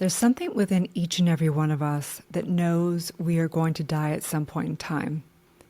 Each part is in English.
There's something within each and every one of us that knows we are going to die at some point in time.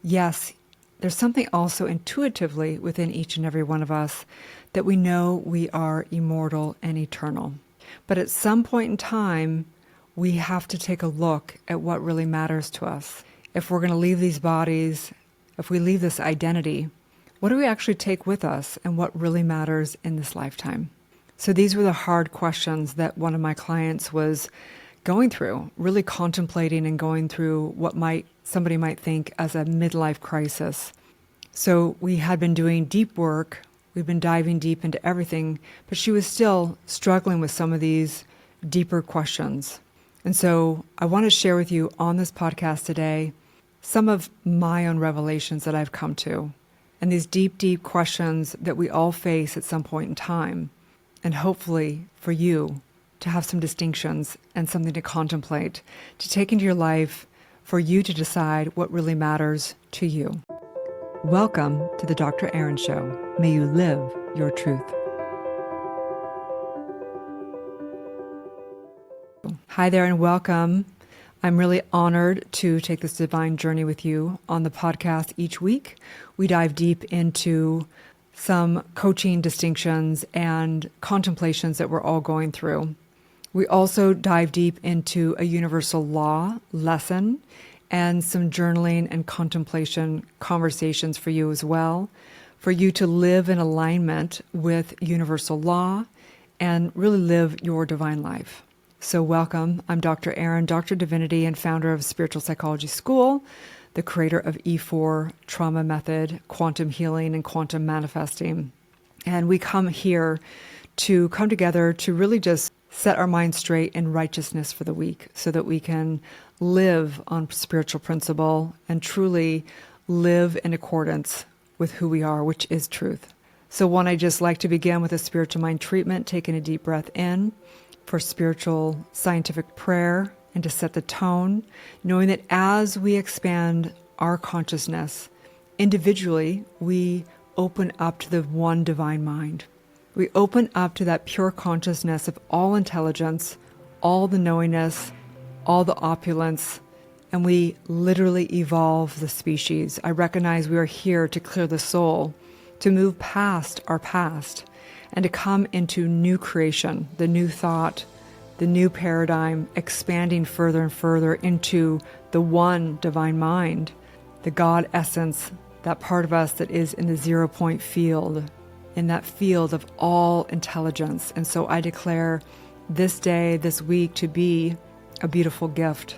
Yes, there's something also intuitively within each and every one of us that we know we are immortal and eternal. But at some point in time, we have to take a look at what really matters to us. If we're going to leave these bodies, if we leave this identity, what do we actually take with us and what really matters in this lifetime? So these were the hard questions that one of my clients was going through, really contemplating and going through what somebody might think as a midlife crisis. So we had been doing deep work, we've been diving deep into everything, but she was still struggling with some of these deeper questions. And so I want to share with you on this podcast today some of my own revelations that I've come to, and these deep, deep questions that we all face at some point in time. And hopefully for you to have some distinctions and something to contemplate, to take into your life for you to decide what really matters to you. Welcome to the Dr. Erin Show. May you live your truth. Hi there and welcome. I'm really honored to take this divine journey with you on the podcast each week. We dive deep into some coaching distinctions and contemplations that we're all going through. We also dive deep into a universal law lesson and some journaling and contemplation conversations for you as well, for you to live in alignment with universal law and really live your divine life. So welcome. I'm Dr. Erin, Dr. Divinity and founder of Spiritual Psychology School, the creator of E4 trauma method, quantum healing, and quantum manifesting. And we come here to come together to really just set our minds straight in righteousness for the week so that we can live on spiritual principle and truly live in accordance with who we are, which is truth. So I just like to begin with a spiritual mind treatment, taking a deep breath in for spiritual scientific prayer, and to set the tone, knowing that as we expand our consciousness, individually, we open up to the one divine mind. We open up to that pure consciousness of all intelligence, all the knowingness, all the opulence, and we literally evolve the species. I recognize we are here to clear the soul, to move past our past, and to come into new creation, the new thought, the new paradigm, expanding further and further into the one divine mind, the God essence, that part of us that is in the 0 point field, in that field of all intelligence. And so I declare this day, this week to be a beautiful gift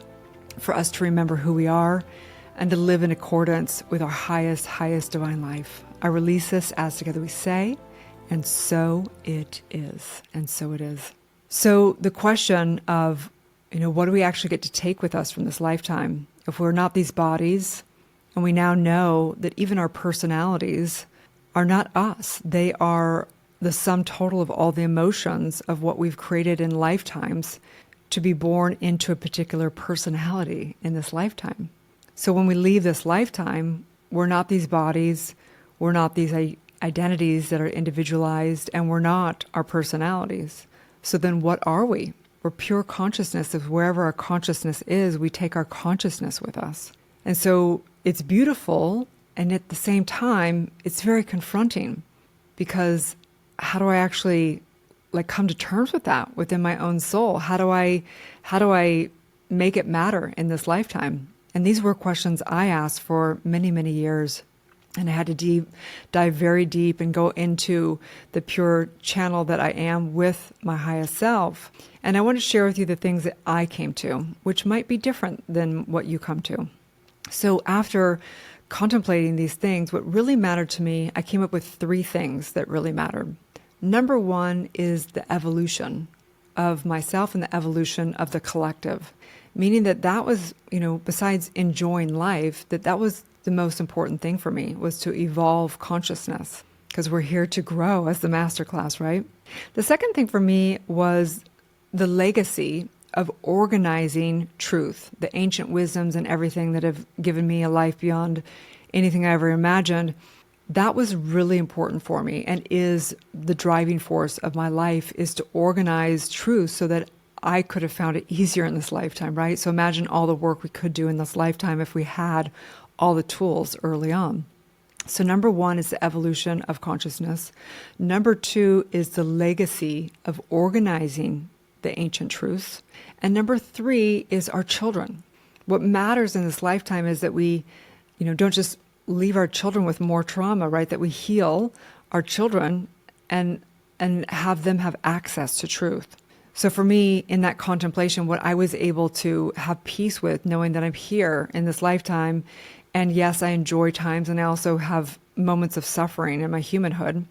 for us to remember who we are and to live in accordance with our highest, highest divine life. I release this as together we say, and so it is, and so it is. So the question of, what do we actually get to take with us from this lifetime? If we're not these bodies, and we now know that even our personalities are not us. They are the sum total of all the emotions of what we've created in lifetimes to be born into a particular personality in this lifetime. So when we leave this lifetime, we're not these bodies, we're not these identities that are individualized, and we're not our personalities. So then what are we? We're pure consciousness. Of wherever our consciousness is, we take our consciousness with us. And so it's beautiful, and at the same time, it's very confronting, because how do I actually come to terms with that within my own soul? How do I make it matter in this lifetime? And these were questions I asked for many, many years. And I had to dive very deep and go into the pure channel that I am with my highest self. And I want to share with you the things that I came to, which might be different than what you come to. So after contemplating these things, what really mattered to me, I came up with 3 things that really mattered. Number 1 is the evolution of myself and the evolution of the collective, meaning that was, besides enjoying life, that was the most important thing for me, was to evolve consciousness, because we're here to grow as the masterclass, right? The second thing for me was the legacy of organizing truth, the ancient wisdoms and everything that have given me a life beyond anything I ever imagined. That was really important for me, and is the driving force of my life, is to organize truth so that I could have found it easier in this lifetime, right? So imagine all the work we could do in this lifetime if we had all the tools early on. So number one is the evolution of consciousness. Number two is the legacy of organizing the ancient truths. And number three is our children. What matters in this lifetime is that we, don't just leave our children with more trauma, right? That we heal our children and have them have access to truth. So for me, in that contemplation, what I was able to have peace with, knowing that I'm here in this lifetime, and yes, I enjoy times, and I also have moments of suffering in my humanhood.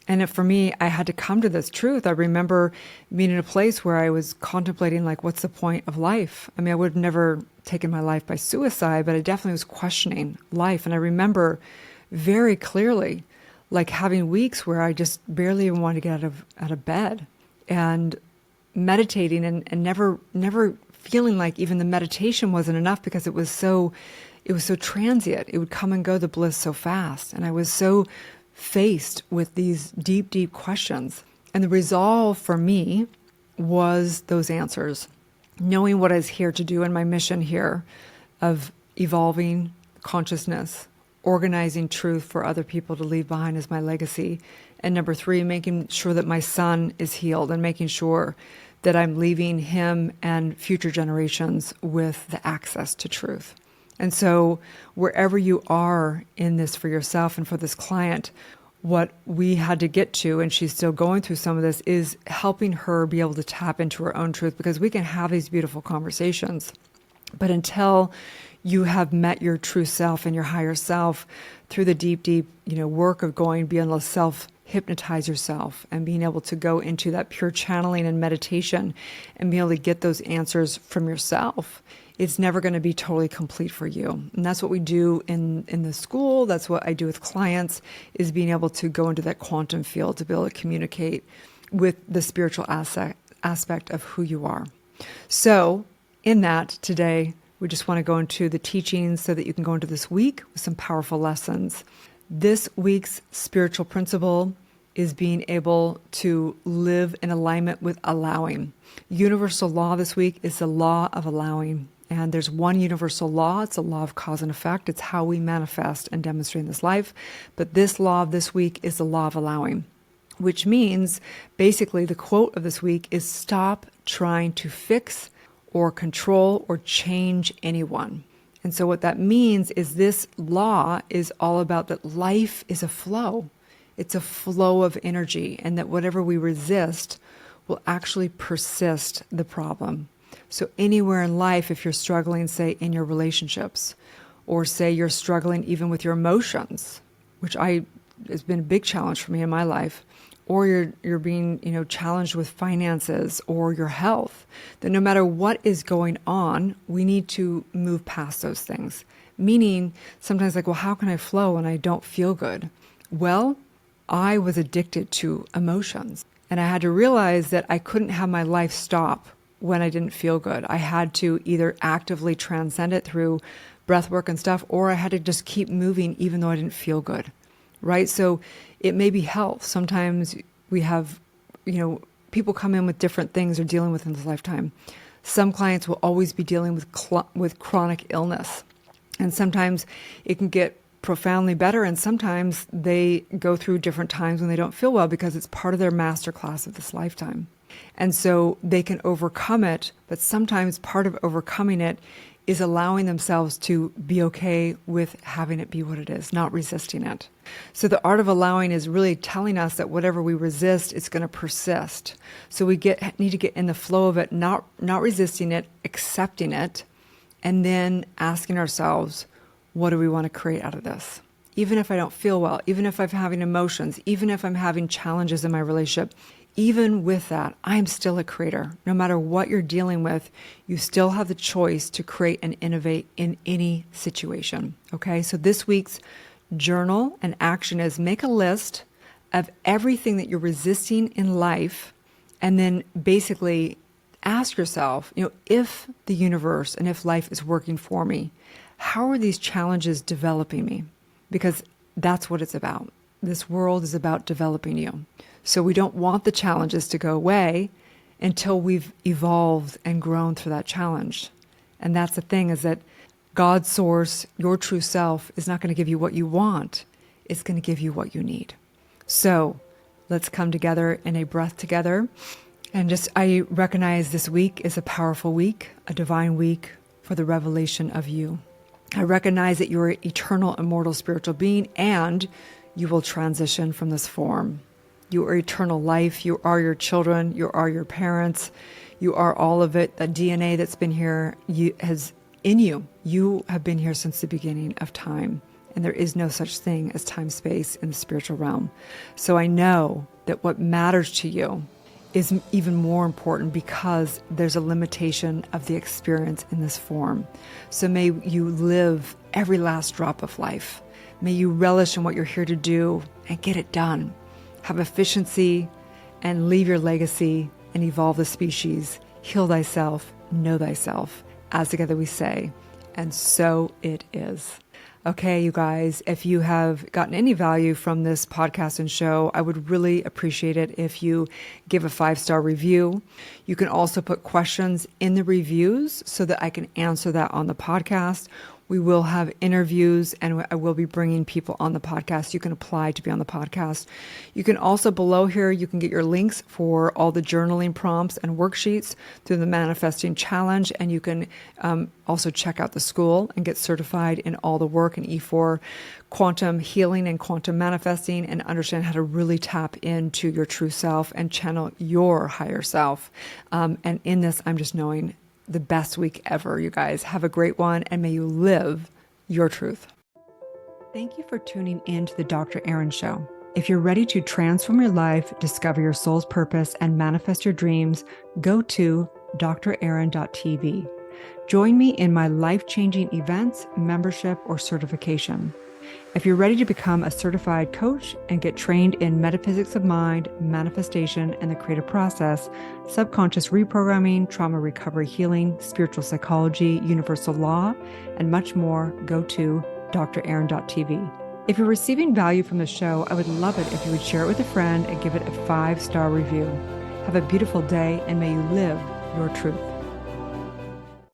And for me, I had to come to this truth. I remember being in a place where I was contemplating, like, what's the point of life? I mean, I would have never taken my life by suicide, but I definitely was questioning life. And I remember very clearly, like, having weeks where I just barely even wanted to get out of bed, and meditating and never feeling like even the meditation wasn't enough because it was so transient. It would come and go, the bliss, so fast. And I was so faced with these deep, deep questions. And the resolve for me was those answers, knowing what I was here to do and my mission here of evolving consciousness, organizing truth for other people to leave behind as my legacy. And number three, making sure that my son is healed and making sure that I'm leaving him and future generations with the access to truth. And so wherever you are in this for yourself and for this client, what we had to get to, and she's still going through some of this, is helping her be able to tap into her own truth, because we can have these beautiful conversations. But until you have met your true self and your higher self through the deep, deep, work of going beyond the self, hypnotize yourself and being able to go into that pure channeling and meditation and be able to get those answers from yourself, it's never going to be totally complete for you. And that's what we do in the school. That's what I do with clients, is being able to go into that quantum field to be able to communicate with the spiritual aspect of who you are. So in that, today, we just want to go into the teachings so that you can go into this week with some powerful lessons. This week's spiritual principle is being able to live in alignment with allowing. Universal law this week is the law of allowing. And there's one universal law. It's a law of cause and effect. It's how we manifest and demonstrate in this life. But this law of this week is the law of allowing, which means basically the quote of this week is, stop trying to fix or control or change anyone. And so what that means is this law is all about that life is a flow. It's a flow of energy, and that whatever we resist will actually persist the problem. So anywhere in life, if you're struggling, say in your relationships, or say you're struggling even with your emotions, which has been a big challenge for me in my life, or you're being, challenged with finances or your health, then no matter what is going on, we need to move past those things. Meaning sometimes like, well, how can I flow when I don't feel good? Well, I was addicted to emotions, and I had to realize that I couldn't have my life stop when I didn't feel good. I had to either actively transcend it through breath work and stuff, or I had to just keep moving even though I didn't feel good, right? So it may be health. Sometimes we have, people come in with different things they're dealing with in this lifetime. Some clients will always be dealing with chronic illness. And sometimes it can get profoundly better, and sometimes they go through different times when they don't feel well because it's part of their masterclass of this lifetime. And so they can overcome it, but sometimes part of overcoming it is allowing themselves to be okay with having it be what it is, not resisting it. So the art of allowing is really telling us that whatever we resist, it's going to persist. So we need to get in the flow of it, not resisting it, accepting it, and then asking ourselves, what do we want to create out of this? Even if I don't feel well, even if I'm having emotions, even if I'm having challenges in my relationship, even with that, I'm still a creator. No matter what you're dealing with, you still have the choice to create and innovate in any situation. Okay, so this week's journal and action is make a list of everything that you're resisting in life, and then basically ask yourself, if the universe and if life is working for me, how are these challenges developing me? Because that's what it's about. This world is about developing you. So we don't want the challenges to go away. until we've evolved and grown through that challenge. And that's the thing, is that God's source, your true self, is not going to give you what you want. It's going to give you what you need. So let's come together in a breath together. And I recognize this week is a powerful week, a divine week for the revelation of you. I recognize that you're an eternal, immortal spiritual being, and you will transition from this form. You are eternal life. You are your children. You are your parents. You are all of it. The DNA that's been here has in you. You have been here since the beginning of time. And there is no such thing as time space in the spiritual realm. So I know that what matters to you is even more important, because there's a limitation of the experience in this form. So may you live every last drop of life. May you relish in what you're here to do and get it done. Have efficiency and leave your legacy and evolve the species. Heal thyself, know thyself. As together we say, and so it is. Okay, you guys, if you have gotten any value from this podcast and show, I would really appreciate it if you give a 5-star review. You can also put questions in the reviews so that I can answer that on the podcast. We will have interviews, and I will be bringing people on the podcast. You can apply to be on the podcast. You can also, below here, you can get your links for all the journaling prompts and worksheets through the Manifesting Challenge. And you can also check out the school and get certified in all the work in E4 quantum healing and quantum manifesting, and understand how to really tap into your true self and channel your higher self. And in this, I'm just knowing the best week ever, you guys. Have a great one, and may you live your truth. Thank you for tuning in to the Dr. Erin Show. If you're ready to transform your life, discover your soul's purpose, and manifest your dreams, go to drerin.tv. Join me in my life-changing events, membership, or certification. If you're ready to become a certified coach and get trained in metaphysics of mind, manifestation, and the creative process, subconscious reprogramming, trauma recovery healing, spiritual psychology, universal law, and much more, go to drerin.tv. If you're receiving value from the show, I would love it if you would share it with a friend and give it a 5-star review. Have a beautiful day, and may you live your truth.